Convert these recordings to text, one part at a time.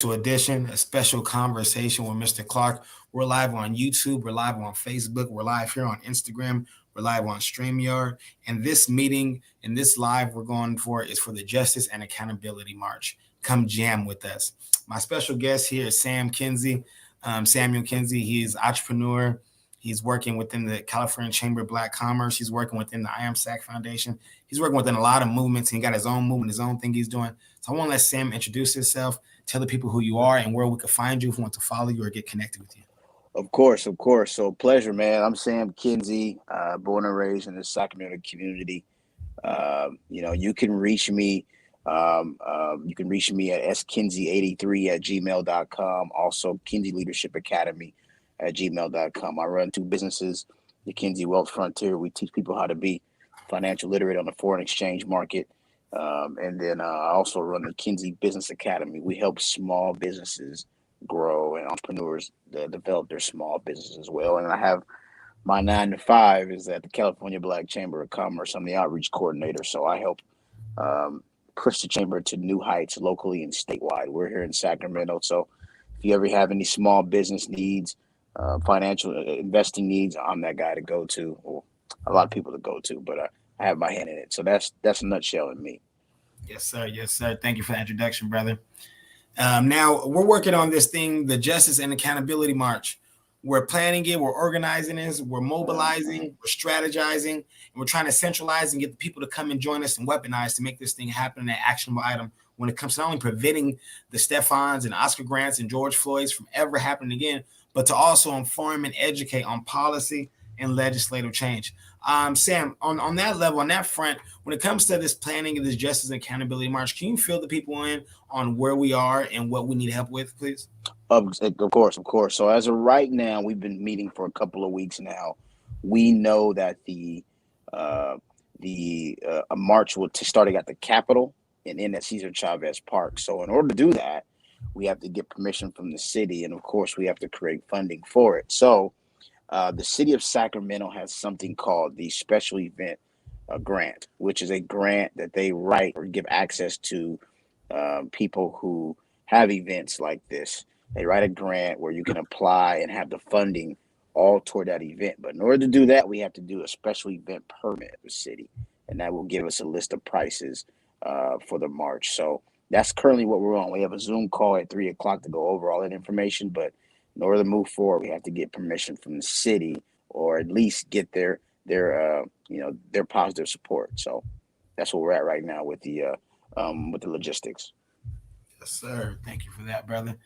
edition, a special conversation with Mr. Clark. We're live on YouTube, we're live on Facebook, we're live here on Instagram, we're live on StreamYard. And this meeting and this live we're going for is for the Justice and Accountability March. Come jam with us. My special guest here is Kinsey, Samuel Kinsey. He's entrepreneur. He's working within the California Chamber of Black Commerce. He's working within the I Am SAC Foundation. He's working within a lot of movements. He got his own movement, his own thing he's doing. So I want to let Sam introduce himself, tell the people who you are and where we can find you if we want to follow you or get connected with you. Of course, of course. So pleasure, man. I'm Sam Kinsey, born and raised in the Sacramento community. You can reach me. You can reach me at skinsey83@gmail.com. Also, Kinsey Leadership Academy at gmail.com. I run two businesses, the Kinsey Wealth Frontier. We teach people how to be financial literate on the foreign exchange market. And then I also run the Kinsey Business Academy. We help small businesses grow and entrepreneurs develop their small business as well. And I have my 9 to 5 is at the California Black Chamber of Commerce. I'm the outreach coordinator. So I help push the chamber to new heights locally and statewide. We're here in Sacramento. So if you ever have any small business needs, financial investing needs, I'm that guy to go to, or a lot of people to go to, but I have my hand in it. So that's a nutshell in me. Yes, sir. Yes, sir. Thank you for the introduction, brother. Now we're working on this thing, the Justice and Accountability March. We're planning it, we're organizing this, we're mobilizing, we're strategizing, and we're trying to centralize and get the people to come and join us and weaponize to make this thing happen, an actionable item when it comes to not only preventing the Stephans and Oscar Grants and George Floyds from ever happening again, but to also inform and educate on policy and legislative change. Sam, on that level, on that front, when it comes to this planning of this Justice and Accountability March, can you fill the people in on where we are and what we need help with, please? Of course, of course. So as of right now, we've been meeting for a couple of weeks now. We know that the march will starting at the Capitol and end at Cesar Chavez Park. So in order to do that, we have to get permission from the city, and of course, we have to create funding for it. So the city of Sacramento has something called the Special Event Grant, which is a grant that they write or give access to people who have events like this. They write a grant where you can apply and have the funding all toward that event. But in order to do that, we have to do a special event permit with the city, and that will give us a list of prices for the march. So that's currently what we're on. We have a Zoom call at 3 o'clock to go over all that information, but in order to move forward, we have to get permission from the city, or at least get their positive support. So that's where we're at right now with the logistics. Yes, sir. Thank you for that, brother.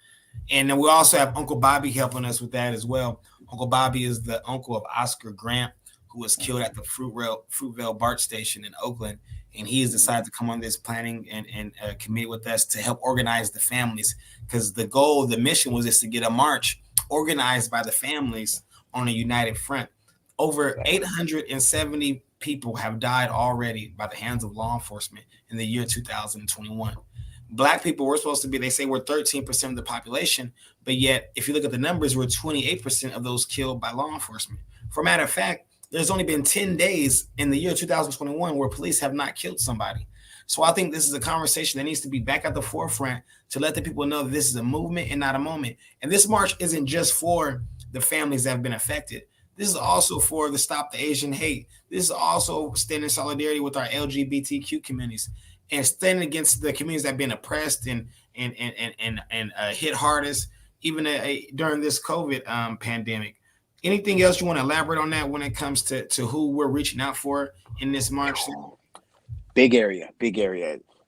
And then we also have Uncle Bobby helping us with that as well. Uncle Bobby is the uncle of Oscar Grant, who was killed at the Fruitvale BART station in Oakland. And he has decided to come on this planning and committee with us to help organize the families, because the goal, the mission was just to get a march organized by the families on a united front. Over 870 people have died already by the hands of law enforcement in the year 2021. Black people, we're supposed to be, they say we're 13% of the population, but yet if you look at the numbers, we're 28% of those killed by law enforcement. For a matter of fact, there's only been 10 days in the year 2021 where police have not killed somebody. So I think this is a conversation that needs to be back at the forefront to let the people know that this is a movement and not a moment. And this march isn't just for the families that have been affected. This is also for the Stop the Asian Hate. This is also standing in solidarity with our LGBTQ communities and standing against the communities that have been oppressed and hit hardest, even during this COVID pandemic. Anything else you want to elaborate on that when it comes to who we're reaching out for in this march? Big area.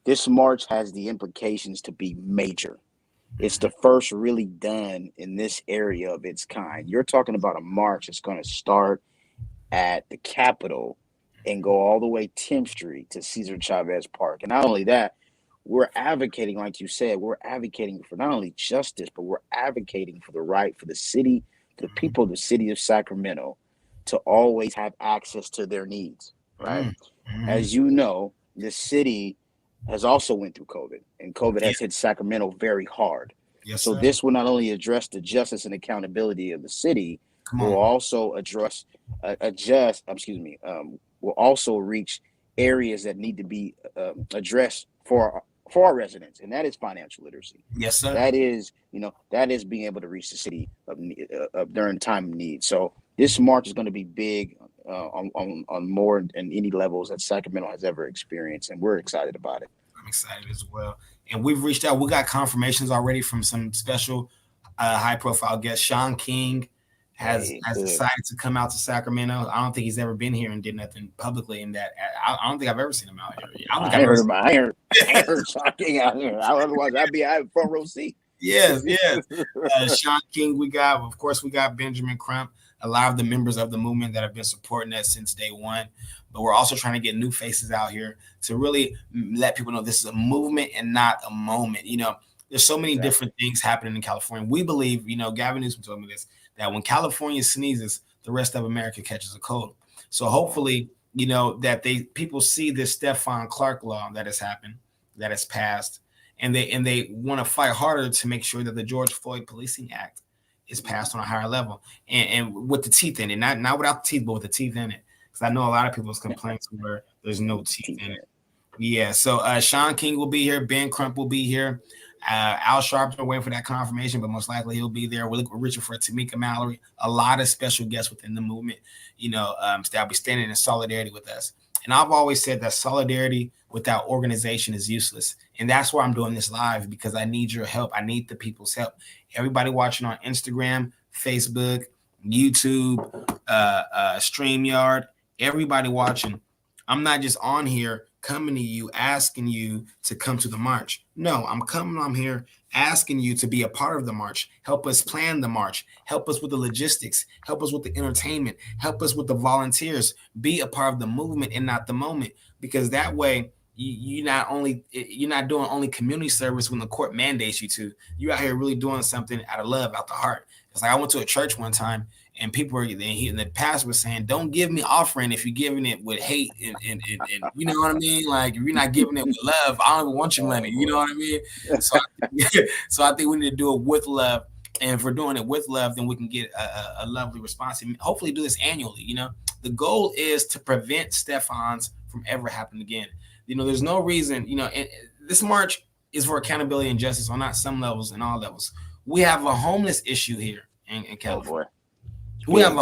This march has the implications to be major. It's the first really done in this area of its kind. You're talking about a march that's going to start at the Capitol and go all the way 10th Street to Cesar Chavez Park. And not only that, we're advocating, like you said, we're advocating for not only justice, but we're advocating for the right for the city, the people of the city of Sacramento to always have access to their needs, right? Mm-hmm. As you know, the city has also went through COVID, and COVID has hit Sacramento very hard. Yes, so sir. This will not only address the justice and accountability of the city, will also will also reach areas that need to be addressed for for our residents, and that is financial literacy. Yes, sir. That is, that is being able to reach the city during time of need. So this march is going to be big on more than any levels that Sacramento has ever experienced, and we're excited about it. I'm excited as well. And we've reached out. We got confirmations already from some special high-profile guests. Sean King has decided to come out to Sacramento. I don't think he's ever been here and did nothing publicly in that. I don't think I've ever seen him out here. I heard Sean King out here. Otherwise, I'd be out front row seat. Yes. Sean King, we got Benjamin Crump, a lot of the members of the movement that have been supporting us since day one. But we're also trying to get new faces out here to really let people know this is a movement and not a moment. There's so many different things happening in California. We believe, Gavin Newsom told me this, that when California sneezes, the rest of America catches a cold. So hopefully, that people see this Stephon Clark law that has happened, that has passed, and they want to fight harder to make sure that the George Floyd Policing Act is passed on a higher level and with the teeth in it, not without the teeth, but with the teeth in it. Because I know a lot of people's complaints where there's no teeth in it. Yeah. So Sean King will be here. Ben Crump will be here. Al Sharpton, we're waiting for that confirmation, but most likely he'll be there. We're reaching for Tamika Mallory, a lot of special guests within the movement, that'll be standing in solidarity with us. And I've always said that solidarity without organization is useless. And that's why I'm doing this live, because I need your help. I need the people's help. Everybody watching on Instagram, Facebook, YouTube, StreamYard, everybody watching. I'm not just on here coming to you, asking you to come to the march. No, I'm here asking you to be a part of the march. Help us plan the march. Help us with the logistics. Help us with the entertainment. Help us with the volunteers. Be a part of the movement and not the moment. Because that way, you're not doing only community service when the court mandates you to. You're out here really doing something out of love, out the heart. It's like I went to a church one time, and people and the pastor was saying, "Don't give me offering if you're giving it with hate and you know what I mean. Like if you're not giving it with love, I don't even want your money. You know what I mean." So I think we need to do it with love, and if we're doing it with love, then we can get a lovely response, and hopefully do this annually. The goal is to prevent Stephons from ever happening again. There's no reason. This march is for accountability and justice on not some levels and all levels. We have a homeless issue here in California. We have,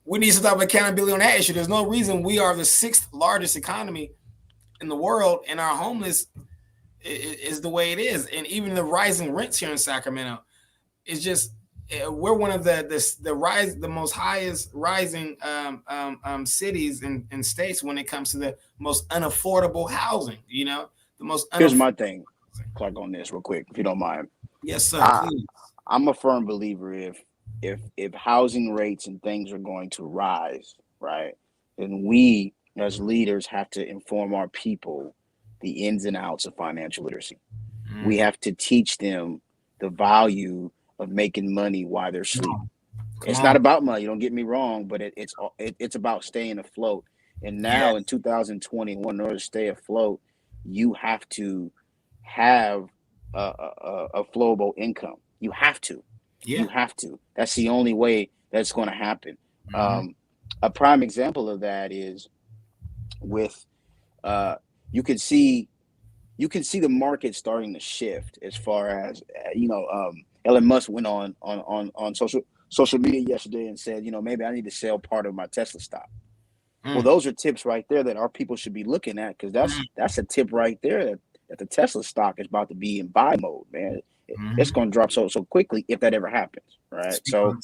we need some type of accountability on that issue. There's no reason we are the 6th largest economy in the world, and our homeless is the way it is. And even the rising rents here in Sacramento is just, we're one of the most highest rising cities and states when it comes to the most unaffordable housing. The most. Here's my thing, Clark, on this real quick, if you don't mind. Yes, sir. Please. I'm a firm believer if housing rates and things are going to rise, right, then we as leaders have to inform our people the ins and outs of financial literacy. Mm. We have to teach them the value of making money while they're asleep. It's not about money, don't get me wrong, but it's about staying afloat. And now in 2021, in order to stay afloat, you have to have a flowable income. You have to. Yeah. You have to. That's the only way that's going to happen. Mm-hmm. A prime example of that is with you can see the market starting to shift as far as Elon Musk went on social media yesterday and said, maybe I need to sell part of my Tesla stock. Mm. Well, those are tips right there that our people should be looking at, because that's a tip right there that the Tesla stock is about to be in buy mode, man. It's going to drop so quickly if that ever happens, right? So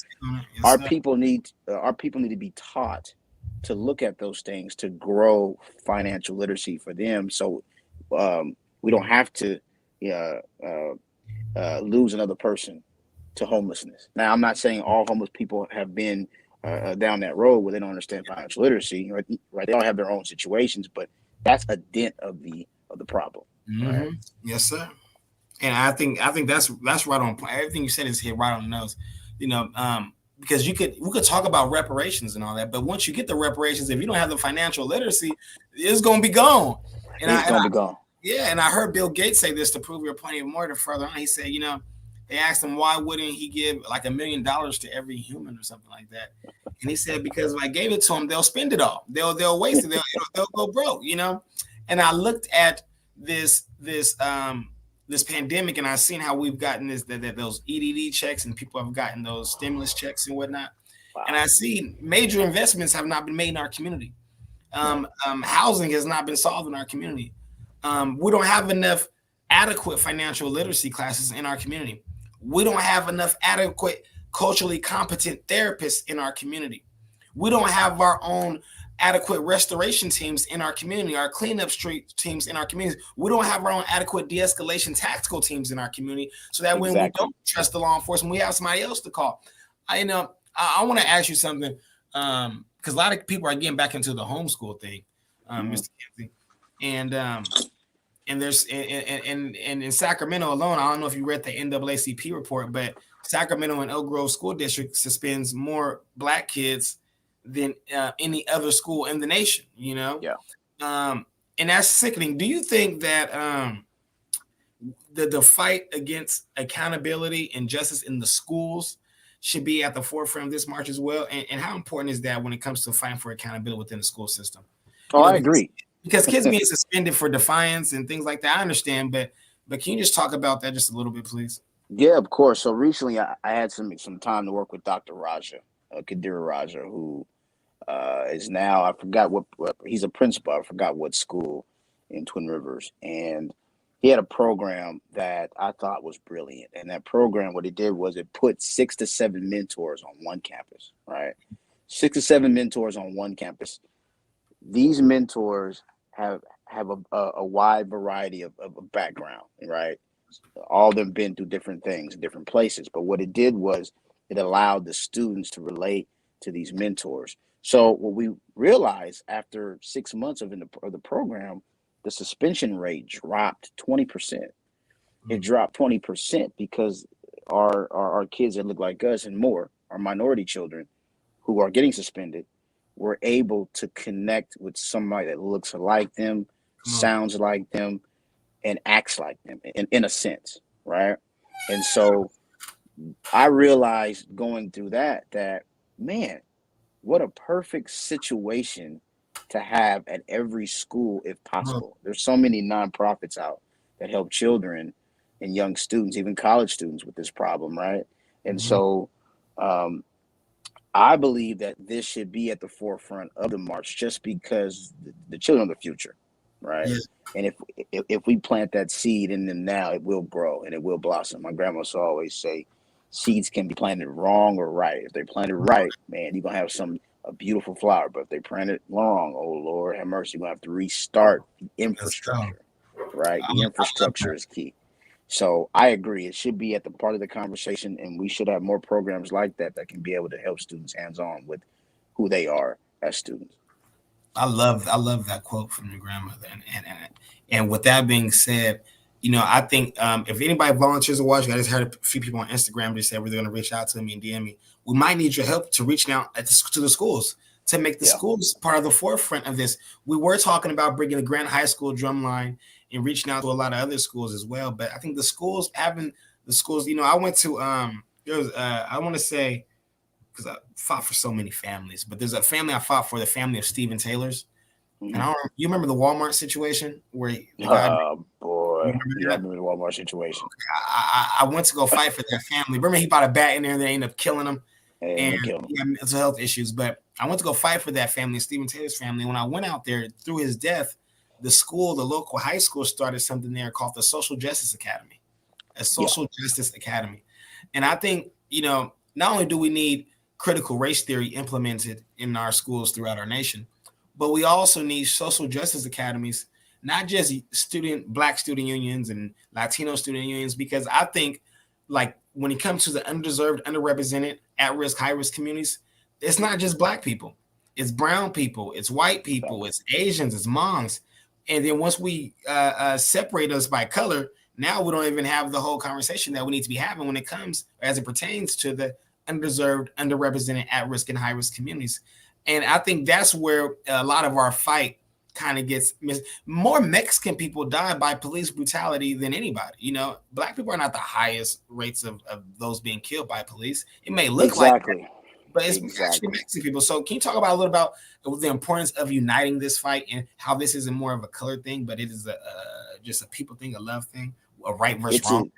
our people need to be taught to look at those things to grow financial literacy for them, so we don't have to lose another person to homelessness. Now, I'm not saying all homeless people have been down that road where they don't understand financial literacy, right? They all have their own situations, but that's a dent of the problem. Mm-hmm. Right? Yes, sir. And I think that's right on point. Everything you said is hit right on the nose. Because we could talk about reparations and all that, but once you get the reparations, if you don't have the financial literacy, it's gonna be gone. It's gonna be gone. Yeah, and I heard Bill Gates say this to prove your point even more. To further on, he said, they asked him why wouldn't he give like $1 million to every human or something like that, and he said because if I gave it to them, they'll spend it all. They'll waste it. They'll go broke. And I looked at this pandemic, and I've seen how we've gotten those EDD checks, and people have gotten those stimulus checks and whatnot. Wow. And I see major investments have not been made in our community. Housing has not been solved in our community. We don't have enough adequate financial literacy classes in our community. We don't have enough adequate culturally competent therapists in our community. We don't have our own adequate restoration teams in our community, our cleanup street teams in our communities. We don't have our own adequate de-escalation tactical teams in our community, so that when we don't trust the law enforcement, we have somebody else to call. I want to ask you something, because a lot of people are getting back into the homeschool thing, Mr. Kinsey, and there's and in Sacramento alone, I don't know if you read the NAACP report, but Sacramento and Elk Grove School District suspends more Black kids than any other school in the nation. And that's sickening. Do you think that the fight against accountability and justice in the schools should be at the forefront of this march as well? And how important is that when it comes to fighting for accountability within the school system? I agree. Because kids being suspended for defiance and things like that, I understand, but can you just talk about that just a little bit, please? Yeah, of course. So recently I had some time to work with Dr. Raja, Kadira Raja, who is now, I forgot what he's a principal. I forgot what school in Twin Rivers. And he had a program that I thought was brilliant. And that program, what it did was it put 6 to 7 mentors on one campus, right? 6 to 7 mentors on one campus. These mentors have a wide variety of background, right? All of them been through different things, different places. But what it did was it allowed the students to relate to these mentors. So what we realized after 6 months of the program, the suspension rate dropped 20%. It dropped 20% because our kids that look like us and more, our minority children who are getting suspended, were able to connect with somebody that looks like them, sounds like them, and acts like them in a sense, right? And so I realized going through that, man, what a perfect situation to have at every school if possible. There's so many nonprofits out that help children and young students, even college students, with this problem, right? And so I believe that this should be at the forefront of the march, just because the children are the future, right? Yes. And if we plant that seed in them now, it will grow and it will blossom. My grandma used to always say, seeds can be planted wrong or right. If they're planted right, man, you're gonna have a beautiful flower. But if they planted wrong, oh Lord have mercy, you're gonna have to restart the infrastructure, right? The infrastructure is key. So I agree. It should be at the part of the conversation, and we should have more programs like that can be able to help students hands-on with who they are as students. I love that quote from your grandmother. And with that being said, I think if anybody volunteers to watch, I just heard a few people on Instagram just said we're going to reach out to me and DM me. We might need your help to reach out to the schools to make the schools part of the forefront of this. We were talking about bringing the Grant High School drumline and reaching out to a lot of other schools as well. But I think the schools, I went to, I want to say, because I fought for so many families, but there's a family I fought for, the family of Stephen Taylor's. And you remember the Walmart situation where I remember the Walmart situation. I went to go fight for that family. Remember, he bought a bat in there and they ended up killing him. And he had mental health issues. But I went to go fight for that family, Stephen Taylor's family. When I went out there through his death, the local high school started something there called the Social Justice Academy, Justice Academy. And I think, not only do we need critical race theory implemented in our schools throughout our nation, but we also need social justice academies, not just Black student unions and Latino student unions, because I think, like, when it comes to the undeserved, underrepresented, at-risk, high-risk communities, it's not just Black people. It's brown people. It's white people. It's Asians. It's Hmongs. And then once we separate us by color, now we don't even have the whole conversation that we need to be having when it comes, as it pertains to the undeserved, underrepresented, at-risk, and high-risk communities. And I think that's where a lot of our fight kind of gets missed. More Mexican people die by police brutality than anybody. Black people are not the highest rates of those being killed by police. It may look like that, but it's actually Mexican people. So can you talk about a little about the importance of uniting this fight and how this isn't more of a color thing, but it is just a people thing, a love thing, a right versus wrong?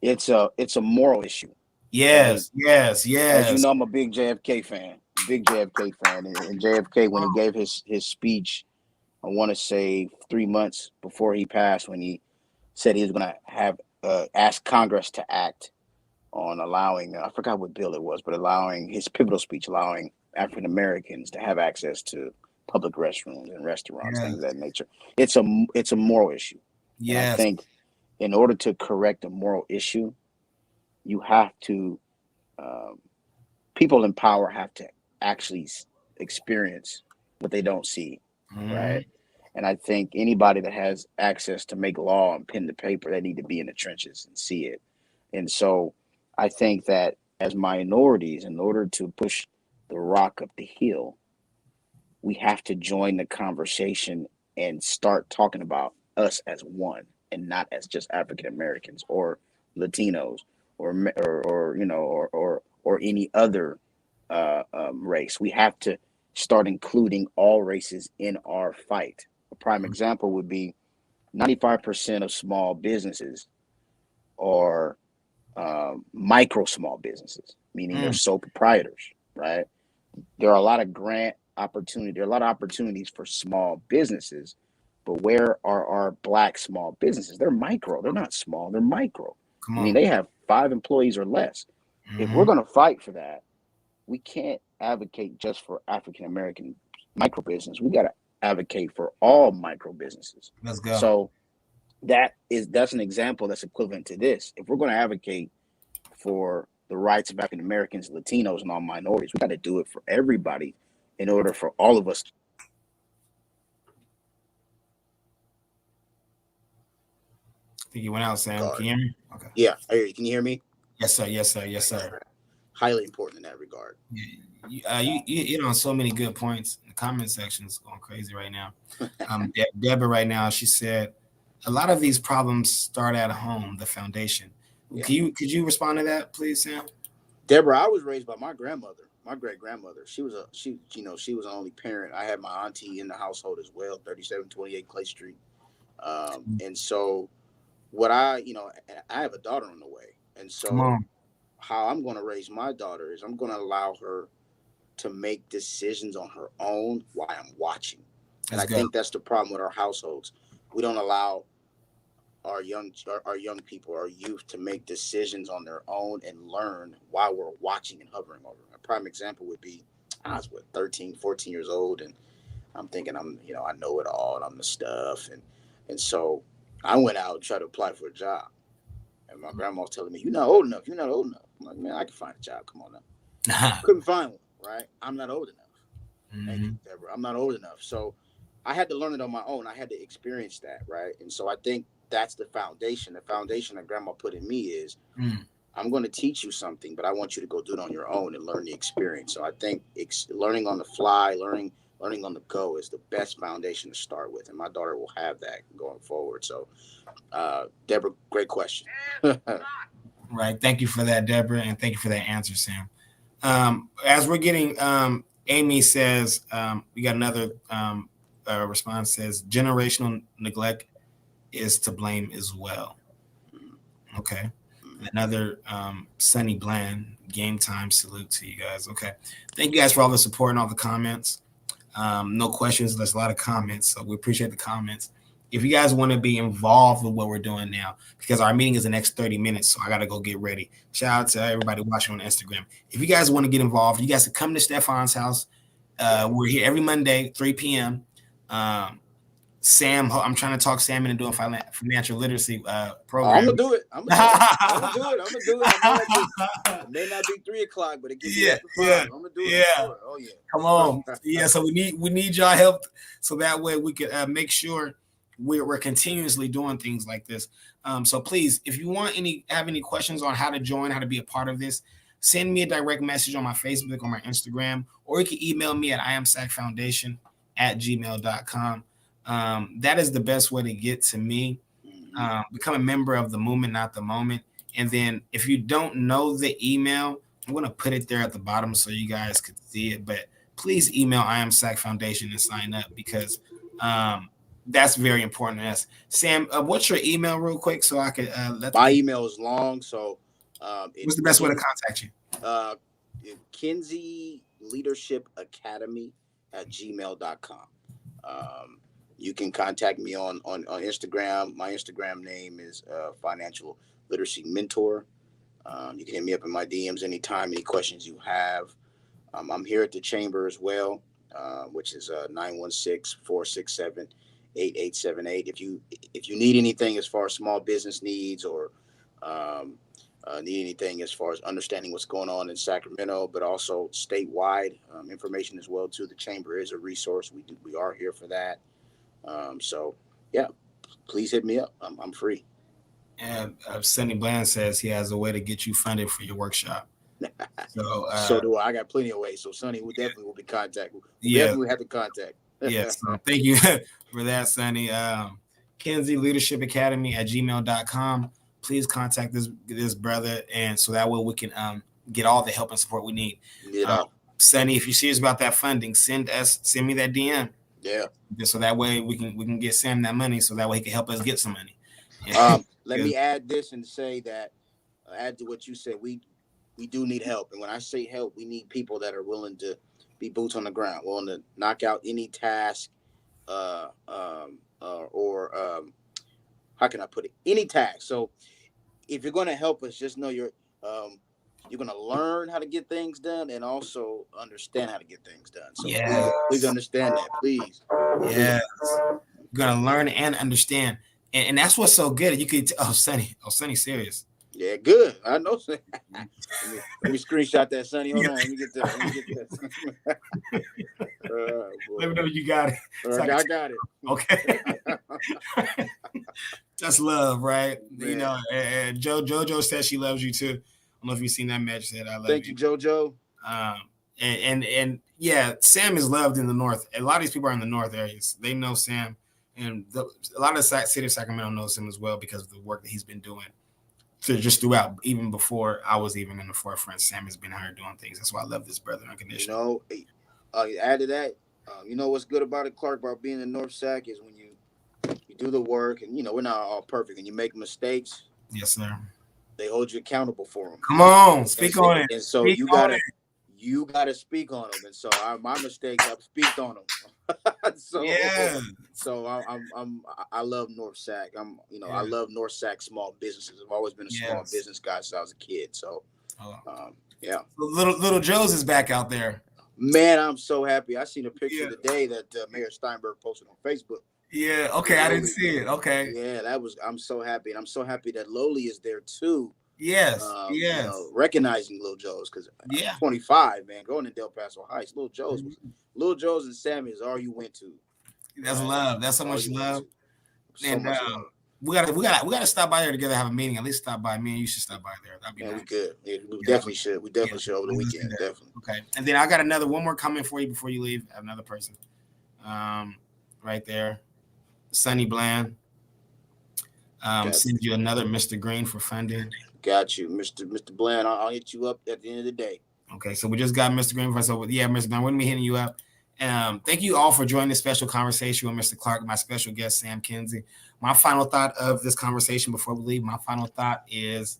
It's a moral issue. Yes, right? Yes. As you know, I'm a big JFK fan. And JFK, when he gave his speech, I want to say 3 months before he passed, when he said he was going to have ask Congress to act on allowing, I forgot what bill it was, but allowing his pivotal speech, allowing African Americans to have access to public restrooms and restaurants, things of that nature. It's a moral issue. And I think in order to correct a moral issue, you have to, people in power have to actually experience what they don't see, right? And I think anybody that has access to make law and pen to paper, they need to be in the trenches and see it. And so I think that as minorities, in order to push the rock up the hill, we have to join the conversation and start talking about us as one and not as just African Americans or Latinos or any other race. We have to start including all races in our fight. A prime example would be 95% of small businesses are micro small businesses, meaning they're sole proprietors, right? There are a lot of grant opportunity. There are a lot of opportunities for small businesses, but where are our Black small businesses? They're micro. They're not small. They're micro. I mean, they have 5 employees or less. If we're going to fight for that, we can't advocate just for African American micro business. We got to advocate for all micro businesses. Let's go. So that's an example that's equivalent to this. If we're going to advocate for the rights of African Americans, Latinos, and all minorities, we got to do it for everybody in order for all of us. I think you went out, Sam. Can you hear me? Okay. Yeah, I hear you. Can you hear me? Yes, sir. Yes, sir. Yes, sir. Highly important in that regard. You hit on so many good points. The comment section is going crazy right now. Deborah right now, she said, a lot of these problems start at home, the foundation. Yeah. Could you respond to that, please, Sam? Deborah, I was raised by my grandmother, my great grandmother. She was an only parent. I had my auntie in the household as well, 3728 Clay Street. And so I have a daughter on the way. And so how I'm going to raise my daughter is I'm going to allow her to make decisions on her own while I'm watching. And I think that's the problem with our households. We don't allow our young people, our youth, to make decisions on their own and learn while we're watching and hovering over. A prime example would be I was 13, 14 years old, and I'm thinking I know it all and I'm the stuff. And so I went out and tried to apply for a job. And my grandma was telling me, you're not old enough. I'm like, man, I can find a job. Come on now. Couldn't find one, right? I'm not old enough. Thank you, Deborah. I'm not old enough. So I had to learn it on my own. I had to experience that, right? And so I think that's the foundation. The foundation that grandma put in me is I'm going to teach you something, but I want you to go do it on your own and learn the experience. So I think learning on the fly, learning on the go is the best foundation to start with. And my daughter will have that going forward. So, Deborah, great question. Right. Thank you for that, Deborah. And thank you for that answer, Sam. As we're getting, Amy says, we got another response says generational neglect is to blame as well. Okay. Another Sunny Bland, game time salute to you guys. Okay. Thank you guys for all the support and all the comments. No questions. There's a lot of comments. So we appreciate the comments. If you guys want to be involved with what we're doing now, because our meeting is the next 30 minutes, so I got to go get ready. Shout out to everybody watching on Instagram. If you guys want to get involved, you guys can come to Stefan's house. We're here every Monday, 3 p.m. Sam, I'm trying to talk Sam into doing financial literacy program. I'm gonna do it. I'm gonna do it. It may not be 3 o'clock, but it gives me extra 5. I'm gonna do it. Sure. Oh yeah. Come on. Yeah. So we need y'all help, so that way we can make sure we're continuously doing things like this. So please, if you have any questions on how to join, how to be a part of this, send me a direct message on my Facebook or my Instagram, or you can email me at iamsacfoundation@gmail.com. That is the best way to get to me. Become a member of the movement, not the moment. And then if you don't know the email, I'm going to put it there at the bottom so you guys could see it. But please email I Am SAC Foundation and sign up because that's very important to us. Sam, what's your email real quick so I could let My email is long, so what's it's the best way to contact you? Kinsey Leadership Academy at gmail.com. You can contact me on Instagram. My Instagram name is Financial Literacy Mentor. You can hit me up in my DMs anytime, any questions you have. I'm here at the chamber as well, which is 916-467-8878. If you need anything as far as small business needs or need anything as far as understanding what's going on in Sacramento, but also statewide information as well too. The chamber is a resource. We are here for that. So yeah, please hit me up. I'm free. And Sonny Bland says he has a way to get you funded for your workshop. So, so do I. I got plenty of ways. So Sonny will definitely will be contact. Yeah. Definitely have to contact. Yes. So thank you for that, Sonny. Kinsey Leadership Academy at gmail.com. Please contact this brother, and so that way we can get all the help and support we need. Sonny, if you're serious about that funding, send me that DM. Yeah. Just so that way we can get Sam that money, so that way he can help us get some money. Let me add this and say that add to what you said. We do need help, and when I say help, we need people that are willing to be boots on the ground, willing to knock out any task, or how can I put it? Any task. So if you're going to help us, just know you're going to learn how to get things done and also understand how to get things done. So please understand that, please. Yes, you're going to learn and understand, and that's what's so good. You could Sonny, serious. Yeah, good. I know. Let me screenshot that, Sonny. Hold on. Let me get that. Let me know you got it. I got it. Okay. That's love, right? Man. You know, JoJo says she loves you too. I don't know if you've seen that message. Said I love you. Thank you, JoJo. And yeah, Sam is loved in the North. A lot of these people are in the North areas. They know Sam, and a lot of the city of Sacramento knows him as well because of the work that he's been doing. So just throughout, even before I was even in the forefront, Sam has been out here doing things. That's why I love this brother unconditionally. You know, add to that, you know what's good about it, Clark, about being in North Sac is when you do the work, and you know we're not all perfect, and you make mistakes. Yes, sir. They hold you accountable for them. Come on, speak on it. And so you gotta speak on them. And so my mistakes, I've speaked on them. So I love North Sac. I love North Sac small businesses. I've always been a small business guy since I was a kid. So Little Joe's is back out there. Man, I'm so happy. I seen a picture today that Mayor Steinberg posted on Facebook. Yeah. Okay. I didn't see it. Okay. Yeah, I'm so happy, and I'm so happy that Loli is there too. Yes. You know, recognizing Lil Joe's because I'm 25, man, going to Del Paso Heights. Lil Joe's and Sammy is all you went to. That's love. That's so much love. And we gotta stop by there together, have a meeting. At least stop by. Me and you should stop by there. That'd be nice. We could. Yeah, we definitely should. We definitely should over the weekend. Definitely. Okay. And then I got one more comment for you before you leave. I have another person. Right there. Sonny Bland. Send you another Mr. Green for funding. Got you, Mr. Bland. I'll hit you up at the end of the day. Okay, so we just got Mr. Green. So yeah, Mr. Bland, we're gonna be hitting you up. Thank you all for joining this special conversation with Mr. Clark, my special guest, Sam Kinsey. My final thought of this conversation before we leave, is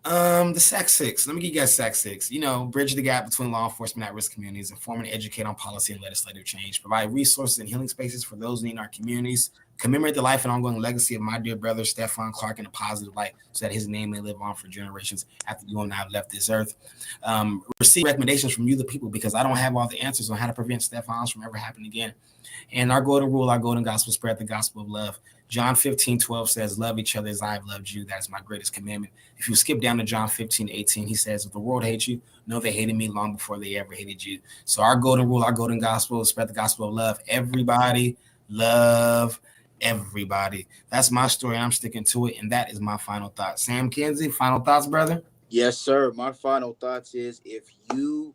the SAC 6. Let me give you guys SAC 6. You know, bridge the gap between law enforcement at-risk communities, inform and educate on policy and legislative change, provide resources and healing spaces for those in our communities, commemorate the life and ongoing legacy of my dear brother, Stephon Clark, in a positive light so that his name may live on for generations after you and I have left this earth. Receive recommendations from you, the people, because I don't have all the answers on how to prevent Stephon's from ever happening again. And our golden rule, our golden gospel, spread the gospel of love. John 15:12 says, love each other as I have loved you. That is my greatest commandment. If you skip down to John 15:18, he says, if the world hates you, know they hated me long before they ever hated you. So our golden rule, our golden gospel, spread the gospel of love. Everybody love everybody. That's my story, and I'm sticking to it, and that is my final thought. Sam Kinsey, final thoughts, brother? Yes, sir. My final thoughts is if you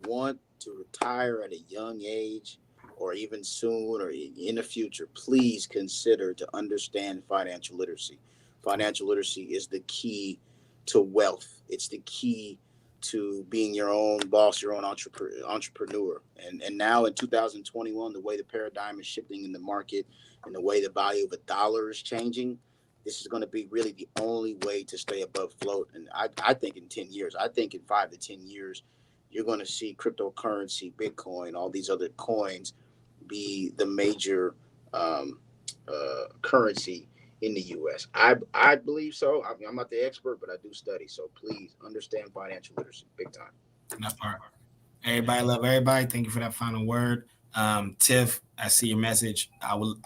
want to retire at a young age, or even soon or in the future, please consider to understand financial literacy. Financial literacy is the key to wealth. It's the key to being your own boss, your own entrepreneur. And now in 2021, the way the paradigm is shifting in the market and the way the value of a dollar is changing, this is going to be really the only way to stay above float. And I think in 10 years, I think in 5 to 10 years, you're going to see cryptocurrency, Bitcoin, all these other coins be the major currency in the U.S. I believe so. I'm not the expert, but I do study. So please understand financial literacy, big time. That's part. Everybody love everybody. Thank you for that final word. Tiff, I see your message. We're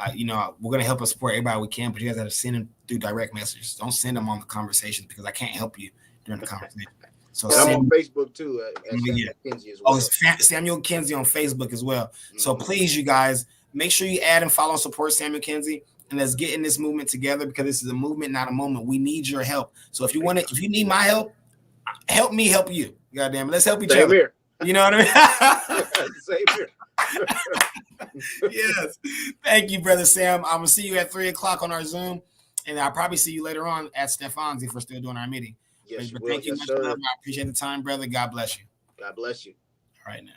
gonna help us support everybody we can, but you guys have to send them through direct messages. Don't send them on the conversation because I can't help you during the conversation. So I'm on Facebook too. Kinsey as well. It's Samuel Kinsey on Facebook as well. Mm-hmm. So please, you guys, make sure you add and follow and support Samuel Kinsey. And let's get in this movement together because this is a movement, not a moment. We need your help. So if you need my help, help me help you. God damn it. Let's help each other. Here. You know what I mean? Same here. Yes. Thank you, Brother Sam. I'm going to see you at 3:00 on our Zoom. And I'll probably see you later on at Stefan's if we're still doing our meeting. Yes, but thank you much, brother. I appreciate the time, brother. God bless you. God bless you. All right now.